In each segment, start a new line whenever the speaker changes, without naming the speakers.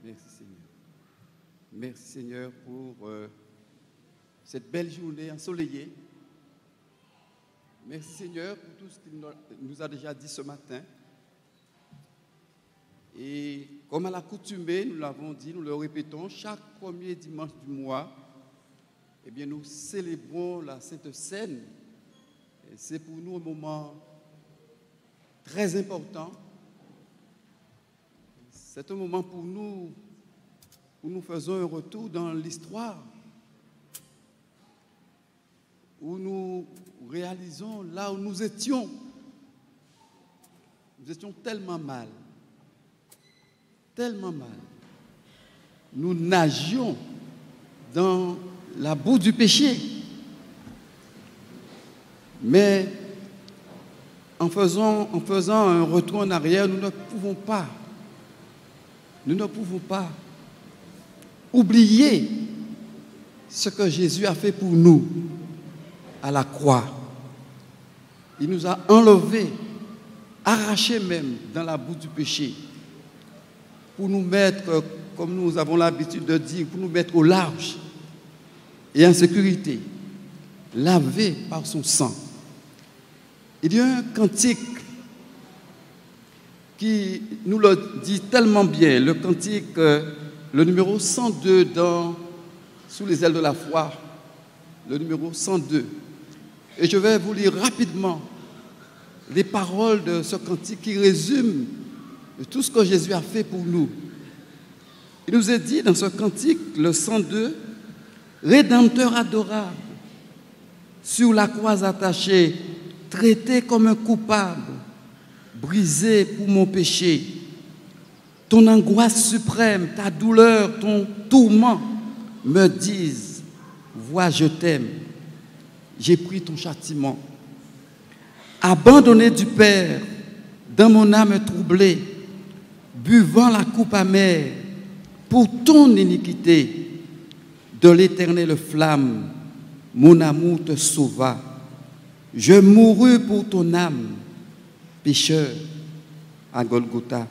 Merci Seigneur. Merci Seigneur pour cette belle journée ensoleillée. Merci Seigneur pour tout ce qu'il nous a déjà dit ce matin. Et comme à l'accoutumée, nous l'avons dit, nous le répétons, chaque premier dimanche du mois, eh bien, nous célébrons la Sainte Seine. Et c'est pour nous un moment très important. C'est un moment pour nous où nous faisons un retour dans l'histoire, où nous réalisons là où nous étions. Nous étions tellement mal. Tellement mal. Nous nagions dans la boue du péché. Mais en faisant un retour en arrière, nous ne pouvons pas oublier ce que Jésus a fait pour nous à la croix. Il nous a enlevés, arrachés même dans la boue du péché, pour nous mettre, comme nous avons l'habitude de dire, pour nous mettre au large et en sécurité, lavés par son sang. Il y a un cantique qui nous le dit tellement bien, le cantique, le numéro 102 Sous les ailes de la foi, le numéro 102. Et je vais vous lire rapidement les paroles de ce cantique qui résume tout ce que Jésus a fait pour nous. Il nous est dit dans ce cantique, le 102, « Rédempteur adorable, sur la croix attachée, traité comme un coupable, brisé pour mon péché. Ton angoisse suprême, ta douleur, ton tourment me disent, vois, je t'aime, j'ai pris ton châtiment. Abandonné du Père, dans mon âme troublée, buvant la coupe amère, pour ton iniquité, de l'éternelle flamme, mon amour te sauva. Je mourus pour ton âme, pécheur, à Golgotha.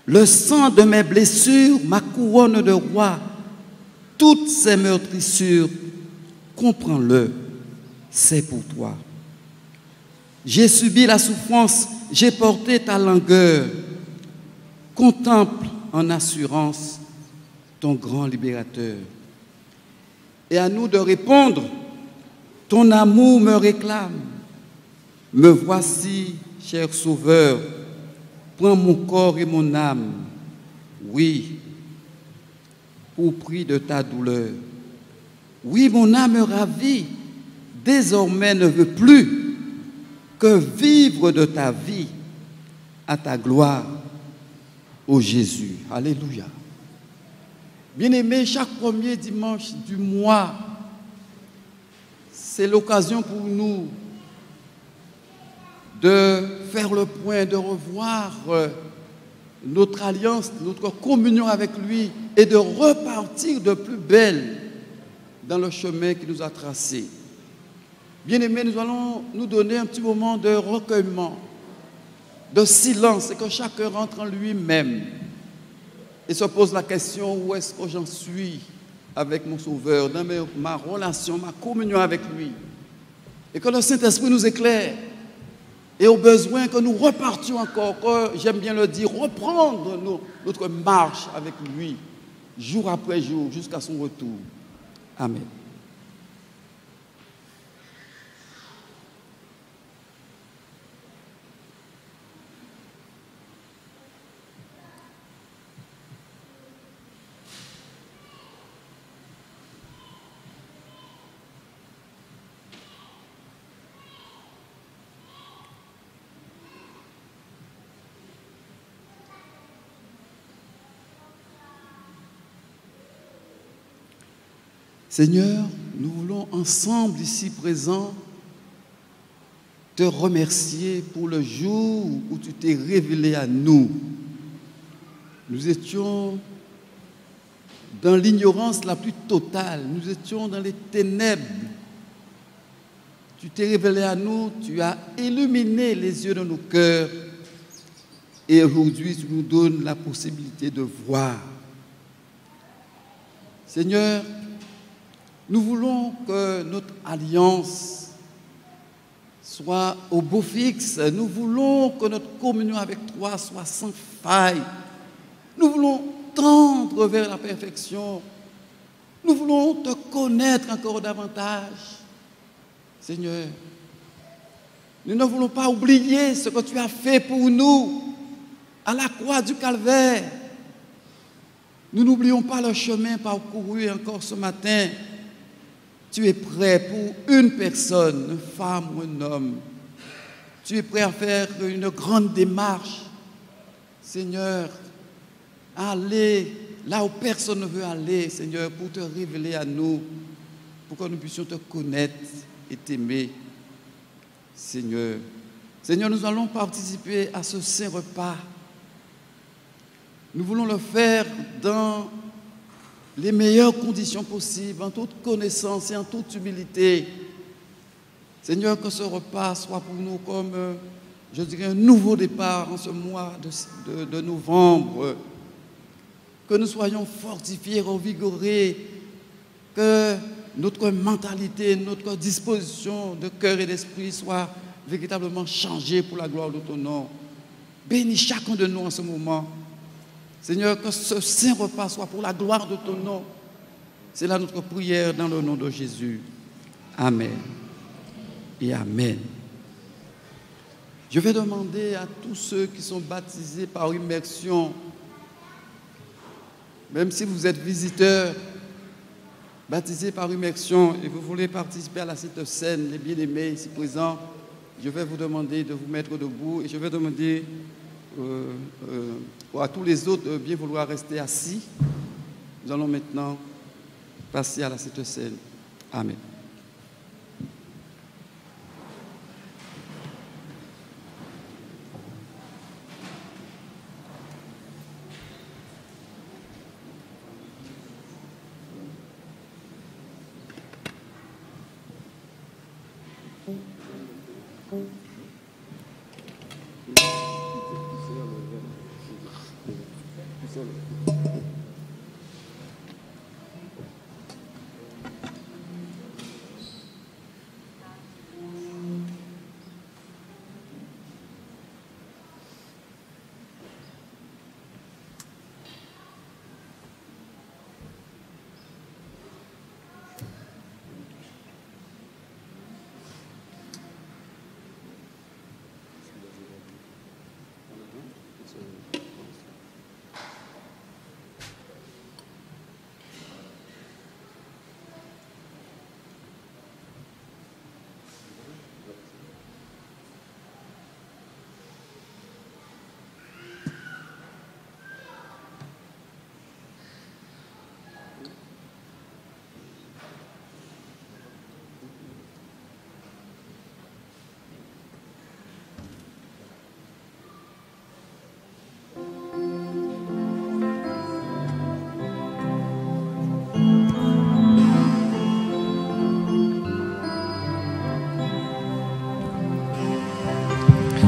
Le sang de mes blessures, ma couronne de roi, toutes ces meurtrissures, comprends-le, c'est pour toi. J'ai subi la souffrance, j'ai porté ta langueur. Contemple en assurance ton grand libérateur. Et à nous de répondre, ton amour me réclame. Me voici, cher Sauveur, prends mon corps et mon âme, oui, au prix de ta douleur. Oui, mon âme ravie, désormais ne veut plus que vivre de ta vie à ta gloire, ô Jésus. Alléluia. Bien-aimés, chaque premier dimanche du mois, c'est l'occasion pour nous de faire le point, de revoir notre alliance, notre communion avec lui et de repartir de plus belle dans le chemin qu'il nous a tracé. Bien-aimés, nous allons nous donner un petit moment de recueillement, de silence, et que chacun rentre en lui-même et se pose la question, où est-ce que j'en suis avec mon Sauveur, dans ma relation, ma communion avec lui. Et que le Saint-Esprit nous éclaire. Et au besoin que nous repartions encore, que j'aime bien le dire, reprendre notre marche avec lui, jour après jour, jusqu'à son retour. Amen. Seigneur, nous voulons ensemble ici présents te remercier pour le jour où tu t'es révélé à nous. Nous étions dans l'ignorance la plus totale, nous étions dans les ténèbres. Tu t'es révélé à nous, tu as illuminé les yeux de nos cœurs Et aujourd'hui, tu nous donnes la possibilité de voir. Seigneur, nous voulons que notre alliance soit au beau fixe. Nous voulons que notre communion avec toi soit sans faille. Nous voulons tendre vers la perfection. Nous voulons te connaître encore davantage. Seigneur, nous ne voulons pas oublier ce que tu as fait pour nous à la croix du Calvaire. Nous n'oublions pas le chemin parcouru encore ce matin. Tu es prêt pour une personne, une femme ou un homme. Tu es prêt à faire une grande démarche. Seigneur, aller là où personne ne veut aller, Seigneur, pour te révéler à nous, pour que nous puissions te connaître et t'aimer. Seigneur, nous allons participer à ce saint repas. Nous voulons le faire dans les meilleures conditions possibles, en toute connaissance et en toute humilité. Seigneur, que ce repas soit pour nous comme, je dirais, un nouveau départ en ce mois de novembre. Que nous soyons fortifiés, revigorés, que notre mentalité, notre disposition de cœur et d'esprit soit véritablement changée pour la gloire de ton nom. Bénis chacun de nous en ce moment. Seigneur, que ce saint repas soit pour la gloire de ton nom. C'est là notre prière dans le nom de Jésus. Amen. Et Amen. Je vais demander à tous ceux qui sont baptisés par immersion, même si vous êtes visiteurs, baptisés par immersion et vous voulez participer à la Sainte Seine, les bien-aimés ici présents, je vais vous demander de vous mettre debout et je vais demander à tous les autres de bien vouloir rester assis. Nous allons maintenant passer à la Sainte Seine. Amen.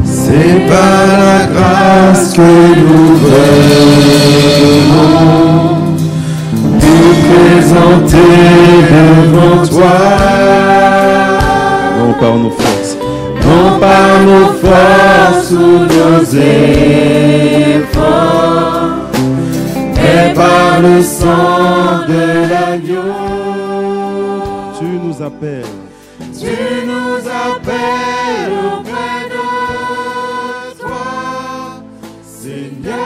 C'est par la grâce que nous venons nous présenter devant toi.
Non par nos forces,
non par nos forces ou nos efforts, mais par le sang de l'agneau.
tu nous appelles.
Tu nous appelles auprès de toi, Seigneur,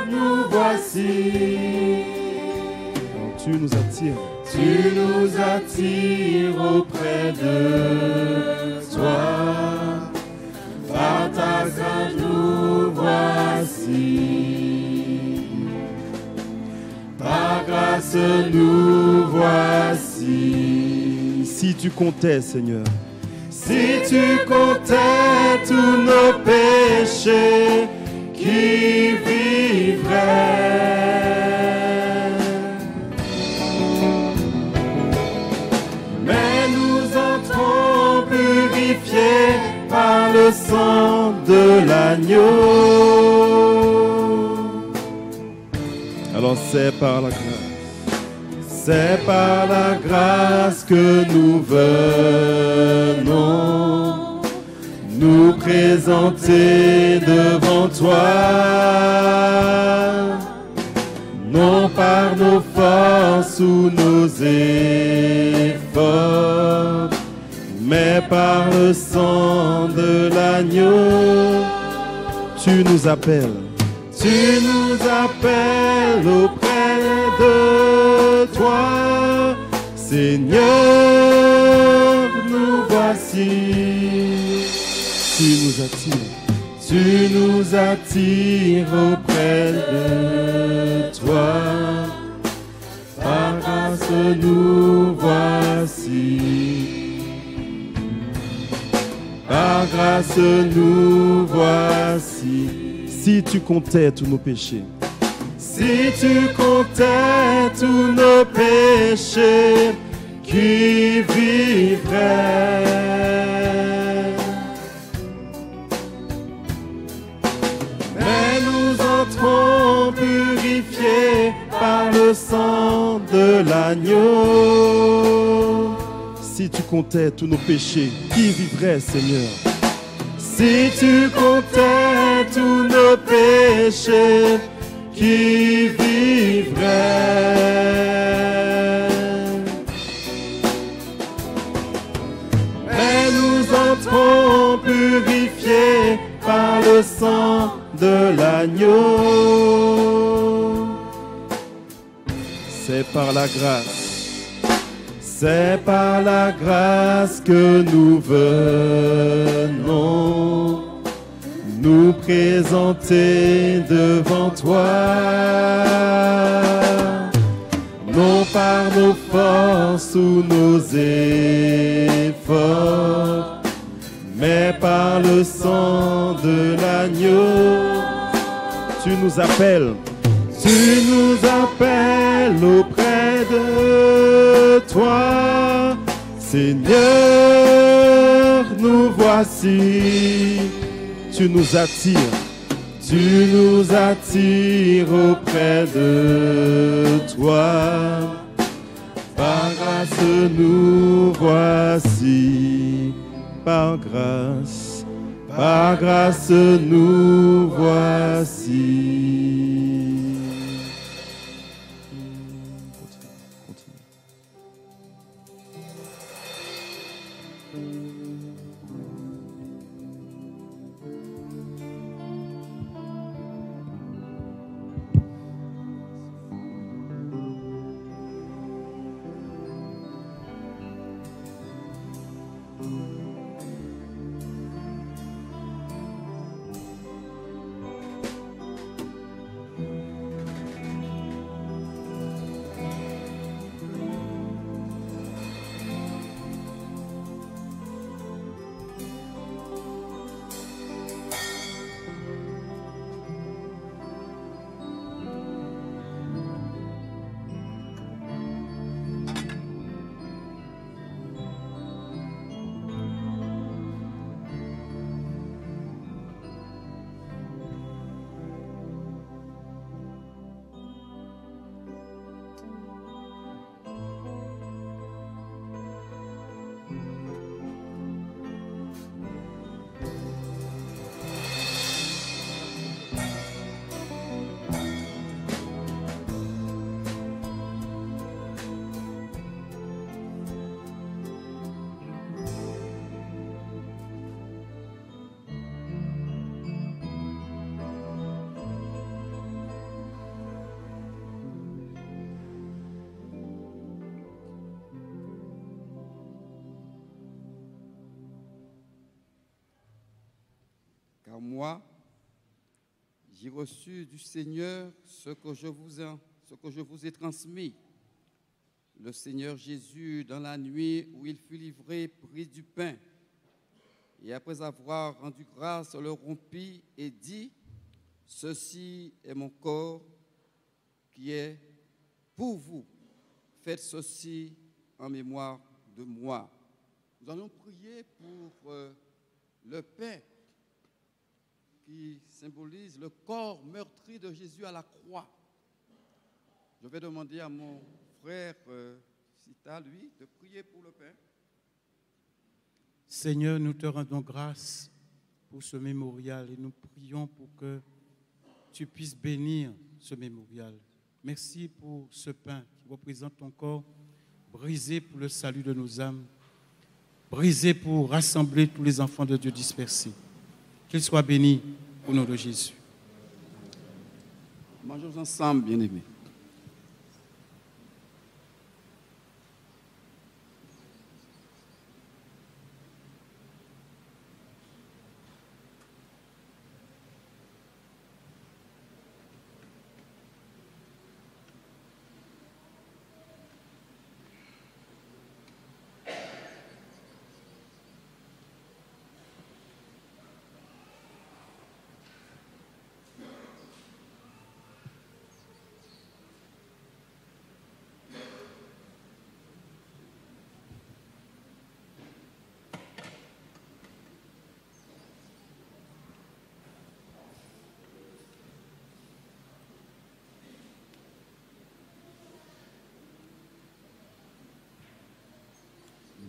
nous voici.
Tu nous attires.
Tu nous attires auprès de toi, par ta grâce nous voici. Par grâce nous voici.
Si tu comptais, Seigneur,
Si tu comptais tous nos péchés, qui vivrait? Mais nous entrons purifiés par le sang
de l'agneau. Alors c'est par la grâce. C'est par la grâce que nous venons nous présenter devant toi, non par nos forces ou nos efforts, mais par le sang de l'agneau. Tu nous appelles auprès de toi, Seigneur, nous voici. Tu nous attires auprès de toi, par grâce nous voici. Par grâce nous voici. Si tu comptais tous nos péchés, si tu comptais tous nos péchés, qui vivrait? Mais nous entrons purifiés par le sang de l'agneau. Si tu comptais tous nos péchés, qui vivrait, Seigneur? Si tu comptais tous nos péchés, qui vivrait? Mais nous entrons purifiés par le sang de l'agneau. C'est par la grâce. C'est par la grâce que nous venons nous présenter devant toi, non par nos forces ou nos efforts, mais par le sang de l'agneau. Tu nous appelles auprès de toi, Seigneur, nous voici. Tu nous attires auprès de toi, par grâce nous voici, par grâce nous voici.
Car moi, j'ai reçu du Seigneur ce que je vous ai transmis. Le Seigneur Jésus, dans la nuit où il fut livré, prit du pain et après avoir rendu grâce, le rompit et dit: ceci est mon corps qui est pour vous. Faites ceci en mémoire de moi. Nous allons prier pour le pain qui symbolise le corps meurtri de Jésus à la croix. Je vais demander à mon frère Sita, lui, de prier pour le pain.
Seigneur, nous te rendons grâce pour ce mémorial et nous prions pour que tu puisses bénir ce mémorial. Merci pour ce pain qui représente ton corps brisé pour le salut de nos âmes, brisé pour rassembler tous les enfants de Dieu dispersés. Qu'il soit béni au nom de Jésus.
Mangeons ensemble, bien-aimés.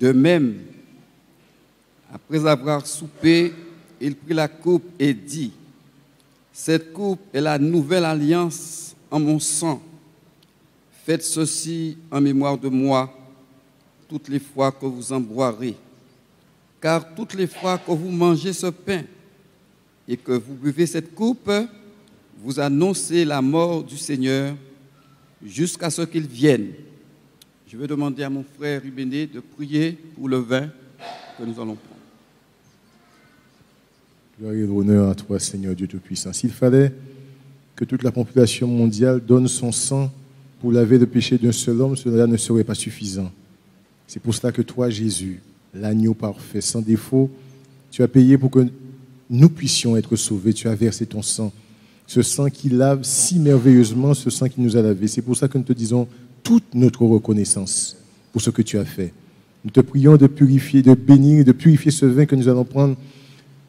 De même, après avoir soupé, il prit la coupe et dit, « Cette coupe est la nouvelle alliance en mon sang. Faites ceci en mémoire de moi toutes les fois que vous en boirez. Car toutes les fois que vous mangez ce pain et que vous buvez cette coupe, vous annoncez la mort du Seigneur jusqu'à ce qu'il vienne. » Je vais demander à mon frère Rubéné de prier pour le vin que nous allons prendre.
Gloire et l'honneur à toi, Seigneur Dieu Tout-Puissant. S'il fallait que toute la population mondiale donne son sang pour laver le péché d'un seul homme, cela ne serait pas suffisant. C'est pour cela que toi, Jésus, l'agneau parfait, sans défaut, tu as payé pour que nous puissions être sauvés. Tu as versé ton sang, ce sang qui lave si merveilleusement, ce sang qui nous a lavés. C'est pour ça que nous te disons toute notre reconnaissance pour ce que tu as fait. Nous te prions de purifier, de bénir, de purifier ce vin que nous allons prendre,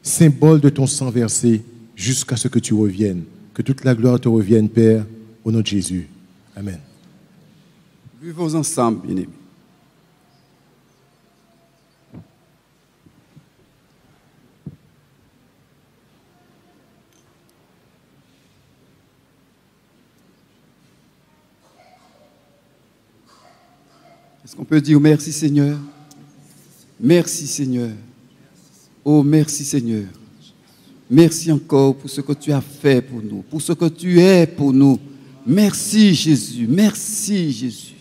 symbole de ton sang versé, jusqu'à ce que tu reviennes. Que toute la gloire te revienne, Père, au nom de Jésus. Amen.
Buvons ensemble, bien-aimés. Est-ce qu'on peut dire merci Seigneur? Merci Seigneur. Oh merci Seigneur. Merci encore pour ce que tu as fait pour nous, pour ce que tu es pour nous. Merci Jésus, merci Jésus.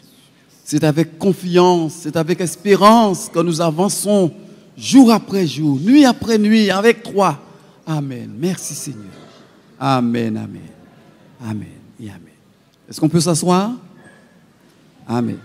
C'est avec confiance, c'est avec espérance que nous avançons jour après jour, nuit après nuit avec toi. Amen. Merci Seigneur. Amen, amen. Amen et amen. Est-ce qu'on peut s'asseoir? Amen.